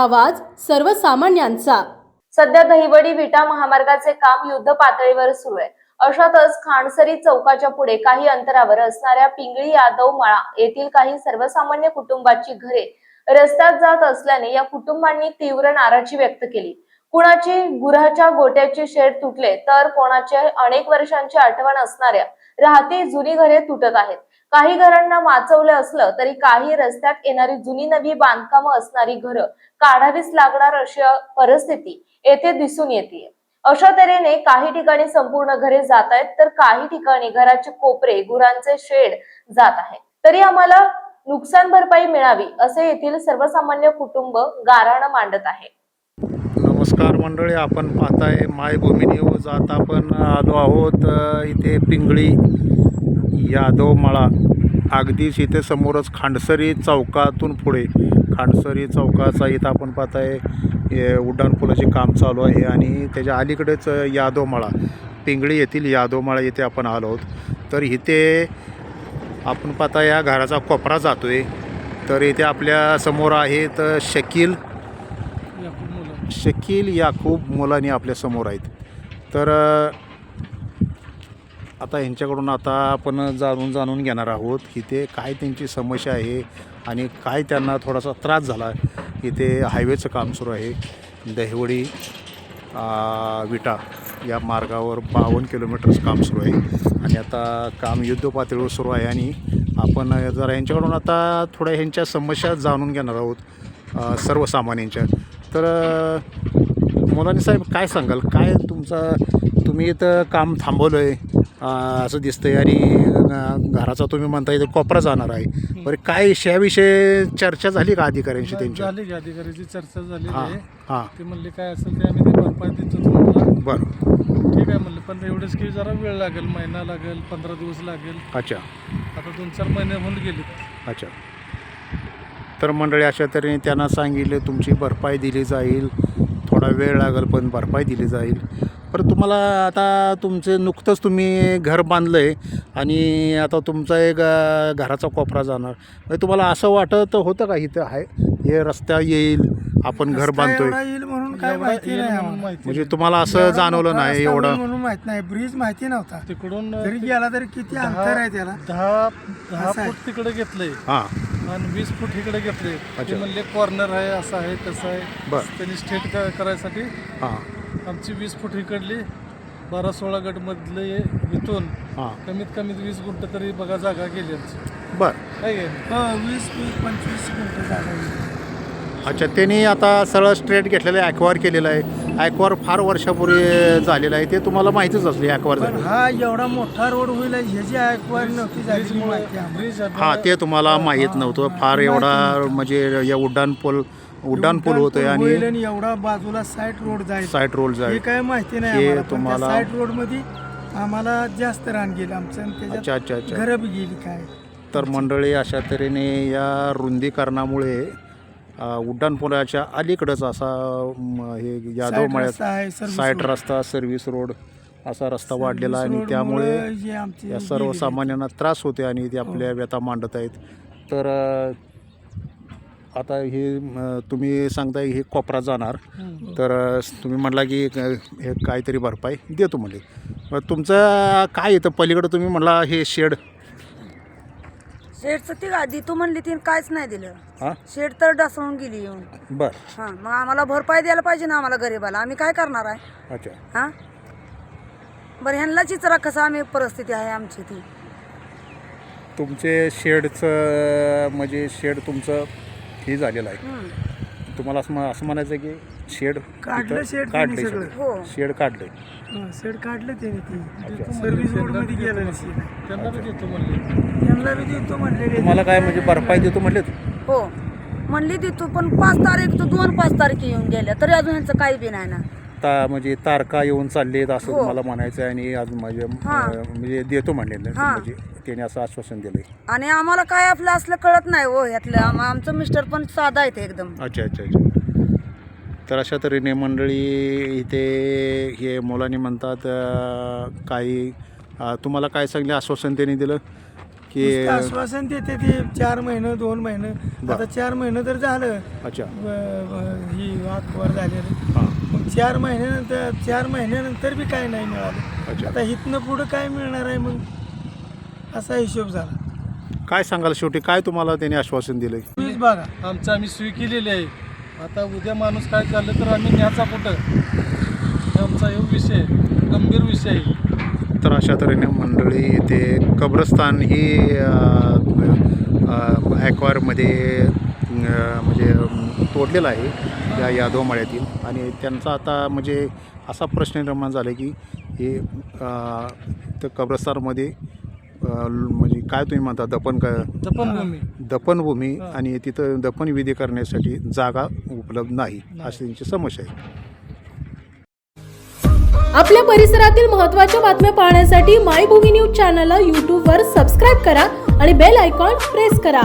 आवाज सर्वसामान्यांचा। सध्या दहिवडी विटा महामार्गाचे काम युद्ध पातळीवर सुरू आहे। अशातच खांडसरी चौकाच्या पुढे काही अंतरावर असणाऱ्या पिंगळी यादव मळा येथील काही सर्वसामान्य कुटुंबाची घरे रस्त्यात जात असल्याने या कुटुंबांनी तीव्र नाराजी व्यक्त केली। कुणाची गुराच्या गोट्याचे शेड तुटले तर कोणाचे अनेक वर्षांची आठवण असणाऱ्या राहती जुनी घरे तुटत आहेत। काही घरांना वाचवले असलं तरी काही रस्त्यात येणारी जुनी नवी बांधकामं असणारी घरं काढावीच लागणार अशी परिस्थिती येथे दिसून येते। अशा तऱ्हेने काही ठिकाणी संपूर्ण घरे जात आहेत तर काही ठिकाणी घराचे कोपरे गुरांचे शेड जात आहे। तरी आम्हाला नुकसान भरपाई मिळावी असे येथील सर्वसामान्य कुटुंब गाऱ्हाण मांडत आहे। नमस्कार मंडळी, आपण पाहताय मायभूमी न्यूज। आता आपण आलो आहोत इथे पिंगळी यादव मळा, अगदीच इथे समोरच खांडसरी चौकातून पुढे खांडसरी चौकाचा इथं आपण पाहताय उड्डाणपुलाचे काम चालू आहे आणि त्याच्या अलीकडेच यादव मळा, पिंगळी येथील यादव मळा येथे आपण आलो आहोत। तर इथे आपण पाहता या घराचा कोपरा जातोय। तर इथे आपल्या समोर आहेत शकील याकूब मुलानी आपल्या समोर आहेत। तर आता यांच्याकडून आता आपण जाणून घेणार आहोत इथे काय त्यांची समस्या आहे आणि काय त्यांना थोडासा त्रास झाला। इथे हायवेचं काम सुरू आहे, दहिवडी विटा या मार्गावर 52 किलोमीटरचं काम सुरू आहे आणि आता काम युद्ध पातळीवर सुरू आहे आणि आपण जरा यांच्याकडून आता थोड्या ह्यांच्या समस्या जाणून घेणार आहोत सर्वसामान्यांच्या। तर मुलानी साहेब काय सांगाल, काय तुम्ही इथं काम थांबवलं आहे असं दिसतंय आणि घराचा तुम्ही म्हणता इथं कोपरा जाणार आहे, बरं काय याविषयी चर्चा झाली का अधिकाऱ्यांशी? त्यांची झाली की अधिकाऱ्याची चर्चा झाली आहे। हां ते म्हणले काय असेल ते आम्ही ते भरपाई देतो तुम्हाला। बरं, ठीक आहे म्हणले, पण एवढंच की जरा वेळ लागेल, महिना लागेल, 15 दिवस लागेल। अच्छा, आता 2-4 महिने होऊन गेले। अच्छा। तर मंडळी अशा तऱ्हेने त्यांना सांगितले तुमची भरपाई दिली जाईल, थोडा वेळ लागेल पण भरपाई दिली जाईल। पण तुम्हाला आता तुमचे नुकतंच तुम्ही घर बांधलं आहे आणि आता तुमचा एक घराचा कोपरा जाणार, म्हणजे तुम्हाला असं वाटत होतं का इथं आहे हे रस्ता येईल आपण घर बांधतोय म्हणून काय माहिती नाही, म्हणजे तुम्हाला असं जाणवलं नाही एवढं? म्हणून माहित नाही, ब्रिज माहिती नव्हता। तिकडून जरी गेला तरी किती अंतर आहे त्याला? 10 फूट तिकडे घेतलंय हां आणि 20 फूट इकडे घेतले। अच्छा. ते म्हणले कॉर्नर आहे, असं आहे तसं आहे। बरं, त्यांनी स्टेट करायसाठी हां आमची 20 फूट इकडली 12-16 गट मधले इथून हां कमीत कमी 20 गुंठ तरी बघा जागा गेली आमची। बरं, काय घे 20-25 गुंठ जागा आहे। अच्छा। त्यांनी आता सरळ स्ट्रेट घेतलेलं आहे, ॲक्वार केलेलं आहे। ॲक्वार फार वर्षापूर्वी झालेलं आहे, ते तुम्हाला माहितीच असले ॲक्वार पण झालं। हा एवढा मोठा रोड होईल ह्याची ऐकवार नव्हती झालेली माहिती आम्हाला। ब्रिज हां ते तुम्हाला माहीत नव्हतं फार एवढा, म्हणजे या उड्डाणपूल होतोय होईल आणि एवढा बाजूला साईड रोड जाईल, साईड रोड हे जाईल काय माहिती हे नाही आम्हाला। तुम्हाला- साईड रोड मध्ये आम्हाला जास्त रान गेलं आमचं आणि अच्छा त्याच्यात अच्छा अच्छा। घरं बी गेली काय। तर मंडळी अशा तऱ्हेने या रुंदीकरणामुळे उड्डाणपुलाच्या अलीकडंच असा हे यादव साईड मळ्यात रस्ता आहे, सर्व्हिस साईड रोड. रस्ता, सर्व्हिस रोड असा रस्ता वाढलेला आहे आणि सर्व्हिस त्यामुळे रोडमुळे जे आमची या गेली सर्वसामान्यांना त्रास होते आणि ते आपल्या व्यथा मांडत आहेत। तर आता हे तुम्ही सांगताय हे कोपरा जाणार, तर तुम्ही म्हटला की हे काहीतरी भरपाई देतो म्हणले। मग तुमचं काय येतं पलीकडं? तुम्ही म्हटला हे शेड शेडचं ती आधी तू म्हणली ती काहीच नाही दिलं। हां शेड तर ढासळून गेली येऊन। बरं, हां मग आम्हाला भरपाई द्यायला पाहिजे ना आम्हाला गरीबाला, आम्ही काय करणार आहे? अच्छा। हां बरं ह्यांनाच विचारा कसं आम्ही परिस्थिती आहे आमची ती। तुमचे शेडचं म्हणजे शेड तुमचं हे झालेलं आहे, तुम्हाला असं म्हणायचं की शेड काढलं, शेड काढले, त्यांनी सगळं. हो शेड काढले। शेड काढलं त्याने अच्छा. ते सर्व्हिस रोड मध्ये गेलं त्यांना बी देतो म्हणले। त्यांना बी देतो म्हणलेले। तुम्हाला काय म्हणजे भरपाई देतो म्हणले? हो म्हणली देतो, पण 5 तारीख तर 2-5 तारीख येऊन गेल्या तरी अजून ह्यांचं काही बी नाही ना। म्हणजे तारखा येऊन चाललेत असं हो. तुम्हाला म्हणायचं आहे आणि अजून म्हणजे देतो म्हणले हां. म्हणजे त्याने असं आश्वासन दिलंय। आणि आम्हाला काय आपलं असलं कळत नाही हो ह्यातलं। आमचं मिस्टर पण साधा आहे ते एकदम। अच्छा अच्छा अच्छा। तर अशा तऱ्हेने मंडळी इथे हे मुलांनी म्हणतात काही तुम्हाला काय सांगले आश्वासन त्यांनी दिलं? की नुसतं आश्वासन देते ते 4 महिने 2 महिने बरं. आता 4 महिने तर झालं अच्छा ही वाकवर झालेलं हां मग 4 महिन्यानंतर बी काय नाही मिळालं अच्छा आता इथनं पुढं काय मिळणार आहे मग असा हिशोब झाला काय सांगाल शेवटी काय तुम्हाला त्यांनी आश्वासन दिलं तुम्हीच बघा आमचं आम्ही सोय केलेली आहे. आता उद्या माणूस काय झालं तर आम्ही न्याचा कुठं, हे आमचा हे विषय गंभीर विषय आहे. तर अशा तऱ्हेने मंडळी इथे कब्रस्तान ही ॲक्वायरमध्ये म्हणजे तोडलेलं आहे या यादव मळ्यातील आणि त्यांचा आता म्हणजे असा प्रश्न निर्माण झाला की हे तर कब्रस्तानमध्ये म्हणजे काय तुम्ही म्हणता दफनभूमी दफनभूमी आणि तिथं दफनविधी करण्यासाठी जागा उपलब्ध नाही अशी त्यांची समस्या आहे. आपल्या परिसरातील महत्त्वाच्या बातम्या पाहण्यासाठी मायभूमी न्यूज चॅनलला यूट्यूबवर सबस्क्राईब करा आणि बेल आयकॉन प्रेस करा.